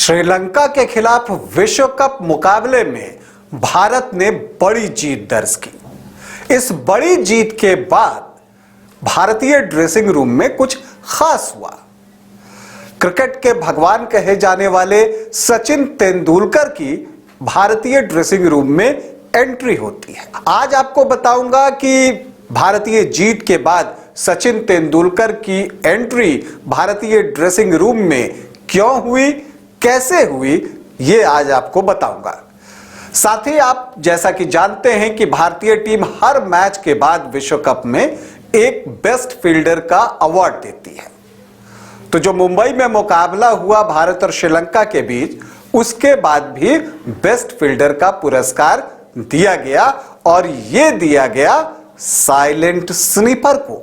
श्रीलंका के खिलाफ विश्व कप मुकाबले में भारत ने बड़ी जीत दर्ज की। इस बड़ी जीत के बाद भारतीय ड्रेसिंग रूम में कुछ खास हुआ। क्रिकेट के भगवान कहे जाने वाले सचिन तेंदुलकर की भारतीय ड्रेसिंग रूम में एंट्री होती है। आज आपको बताऊंगा कि भारतीय जीत के बाद सचिन तेंदुलकर की एंट्री भारतीय ड्रेसिंग रूम में क्यों हुई, कैसे हुई, ये आज आपको बताऊंगा। साथ ही आप जैसा कि जानते हैं कि भारतीय टीम हर मैच के बाद विश्व कप में एक बेस्ट फील्डर का अवार्ड देती है। तो जो मुंबई में मुकाबला हुआ भारत और श्रीलंका के बीच, उसके बाद भी बेस्ट फील्डर का पुरस्कार दिया गया और यह दिया गया साइलेंट स्नीपर को।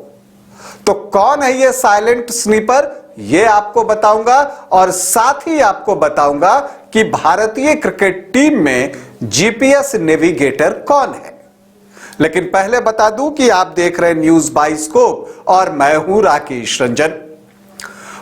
तो कौन है ये साइलेंट स्नीपर, ये आपको बताऊंगा और साथ ही आपको बताऊंगा कि भारतीय क्रिकेट टीम में जीपीएस नेविगेटर कौन है। लेकिन पहले बता दूं कि आप देख रहे हैं न्यूज बाइस्कोप और मैं हूं राकेश रंजन।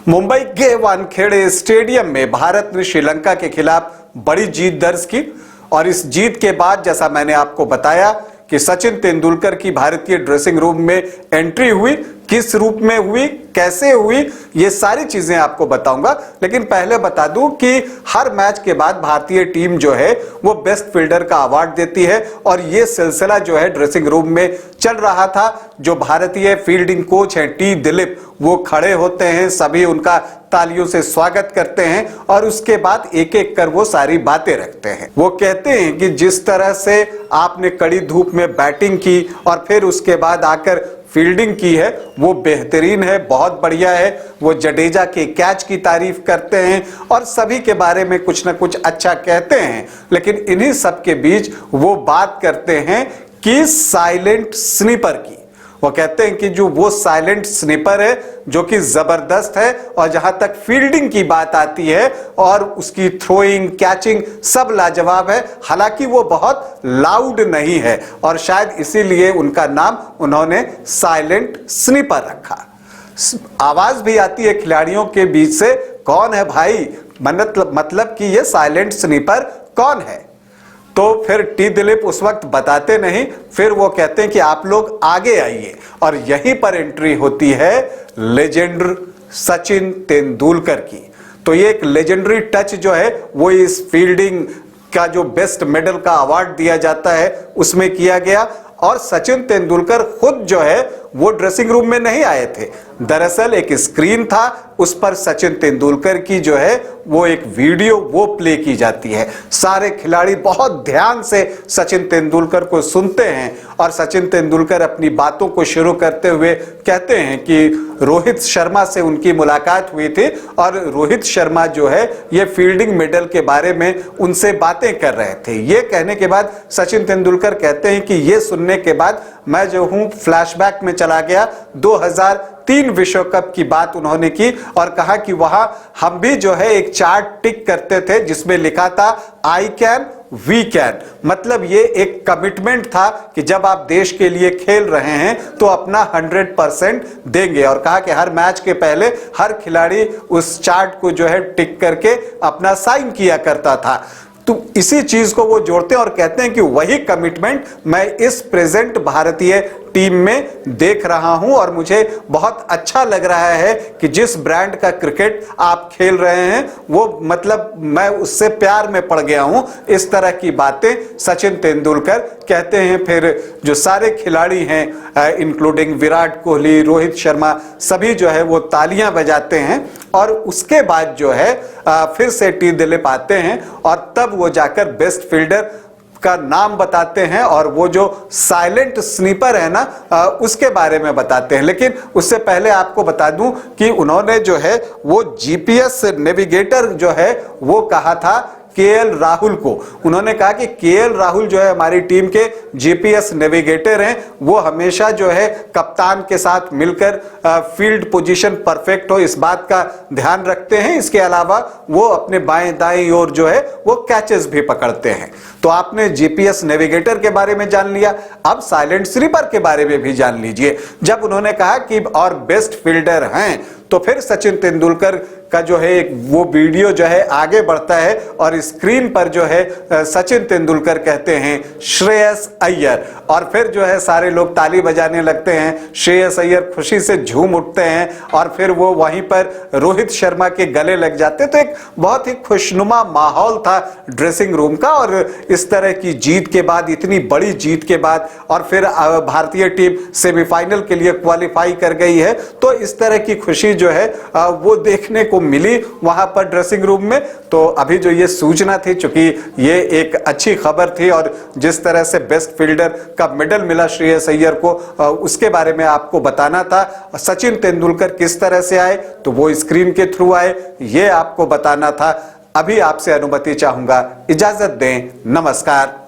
मुंबई के वानखेड़े स्टेडियम में भारत ने श्रीलंका के खिलाफ बड़ी जीत दर्ज की और इस जीत के बाद जैसा मैंने आपको बताया कि सचिन तेंदुलकर की भारतीय ड्रेसिंग रूम में एंट्री हुई। किस रूप में हुई, कैसे हुई, ये सारी चीजें आपको बताऊंगा। लेकिन पहले बता दूं कि हर मैच के बाद भारतीय टीम जो है वो बेस्ट फील्डर का अवार्ड देती है और ये सिलसिला जो है ड्रेसिंग रूम में चल रहा था। जो भारतीय फील्डिंग कोच हैं टी दिलीप, वो खड़े होते हैं, सभी उनका तालियों से स्वागत करते हैं और उसके बाद एक एक कर वो सारी बातें रखते हैं। वो कहते हैं कि जिस तरह से आपने कड़ी धूप में बैटिंग की और फिर उसके बाद आकर फील्डिंग की है, वो बेहतरीन है, बहुत बढ़िया है। वो जडेजा के कैच की तारीफ करते हैं और सभी के बारे में कुछ ना कुछ अच्छा कहते हैं। लेकिन इन्हीं सब के बीच वो बात करते हैं कि साइलेंट स्नीपर की। वो कहते हैं कि जो वो साइलेंट स्नीपर है जो कि जबरदस्त है और जहां तक फील्डिंग की बात आती है और उसकी थ्रोइंग, कैचिंग सब लाजवाब है। हालांकि वो बहुत लाउड नहीं है और शायद इसीलिए उनका नाम उन्होंने साइलेंट स्नीपर रखा। आवाज भी आती है खिलाड़ियों के बीच से, कौन है भाई, मतलब कि ये साइलेंट स्नीपर कौन है। तो फिर टी दिलीप उस वक्त बताते नहीं, फिर वो कहते हैं कि आप लोग आगे आइए और यहीं पर एंट्री होती है लेजेंडर सचिन तेंदुलकर की। तो ये एक लेजेंडरी टच जो है वो इस फील्डिंग का जो बेस्ट मेडल का अवार्ड दिया जाता है उसमें किया गया। और सचिन तेंदुलकर खुद जो है वो ड्रेसिंग रूम में नहीं आए थे। दरअसल एक स्क्रीन था, उस पर सचिन तेंदुलकर की जो है वो एक वीडियो वो प्ले की जाती है। सारे खिलाड़ी बहुत ध्यान से सचिन तेंदुलकर को सुनते हैं और सचिन तेंदुलकर अपनी बातों को शुरू करते हुए कहते हैं कि रोहित शर्मा से उनकी मुलाकात हुई थी और रोहित शर्मा जो है ये फील्डिंग मेडल के बारे में उनसे बातें कर रहे थे। ये कहने के बाद सचिन तेंदुलकर कहते हैं कि ये सुनने के बाद मैं जो हूं फ्लैशबैक में चला गया। 2003 विश्व कप की बात उन्होंने की और कहा कि वहां हम भी जो है एक चार्ट टिक करते थे जिसमें लिखा था आई कैन वी कैन। मतलब ये एक कमिटमेंट था कि जब आप देश के लिए खेल रहे हैं तो अपना 100% देंगे। और कहा कि हर मैच के पहले हर खिलाड़ी उस चार्ट को जो है टिक करके अपना साइन किया करता था। तो इसी चीज को वो जोड़ते हैं और कहते हैं कि वही कमिटमेंट मैं इस प्रेजेंट भारतीय टीम में देख रहा हूं और मुझे बहुत अच्छा लग रहा है कि जिस ब्रांड का क्रिकेट आप खेल रहे हैं वो मतलब मैं उससे प्यार में पड़ गया हूं। इस तरह की बातें सचिन तेंदुलकर कहते हैं। फिर जो सारे खिलाड़ी हैं इंक्लूडिंग विराट कोहली, रोहित शर्मा, सभी जो है वो तालियां बजाते हैं और उसके बाद जो है फिर से टी दिलीप आते हैं और तब वो जाकर बेस्ट फील्डर का नाम बताते हैं और वो जो साइलेंट स्नीपर है ना उसके बारे में बताते हैं। लेकिन उससे पहले आपको बता दूं कि उन्होंने जो है वो जीपीएस नेविगेटर जो है वो कहा था केएल राहुल को। उन्होंने कहा कि केएल राहुल जो है हमारी टीम के जीपीएस नेविगेटर हैं, वो हमेशा जो है कप्तान के साथ मिलकर फील्ड पोजीशन परफेक्ट हो इस बात का ध्यान रखते हैं। इसके अलावा वो अपने बाएं दाएं ओर जो है वो कैचेस भी पकड़ते हैं। तो आपने जीपीएस नेविगेटर के बारे में जान लिया, अब साइलेंट स्लीपर के बारे में भी जान लीजिए। जब उन्होंने कहा कि और बेस्ट फील्डर हैं तो फिर सचिन तेंदुलकर का जो है वो वीडियो जो है आगे बढ़ता है और स्क्रीन पर जो है सचिन तेंदुलकर कहते हैं श्रेयस अय्यर, और फिर जो है सारे लोग ताली बजाने लगते हैं। श्रेयस अय्यर खुशी से झूम उठते हैं और फिर वो वहीं पर रोहित शर्मा के गले लग जाते हैं। तो एक बहुत ही खुशनुमा माहौल था ड्रेसिंग रूम का। और इस तरह की जीत के बाद, इतनी बड़ी जीत के बाद, और फिर भारतीय टीम सेमीफाइनल के लिए क्वालिफाई कर गई है, तो इस तरह की खुशी जो है वो देखने को मिली वहां पर ड्रेसिंग रूम में। तो अभी जो ये सूचना थी, चूंकि ये एक अच्छी खबर थी और जिस तरह से बेस्ट फील्डर का मेडल मिला श्रेयस अय्यर को, उसके बारे में आपको बताना था। सचिन तेंदुलकर किस तरह से आए, तो वो स्क्रीन के थ्रू आए, ये आपको बताना था। अभी आपसे अनुमति चाहूंगा, इजाजत दें, नमस्कार।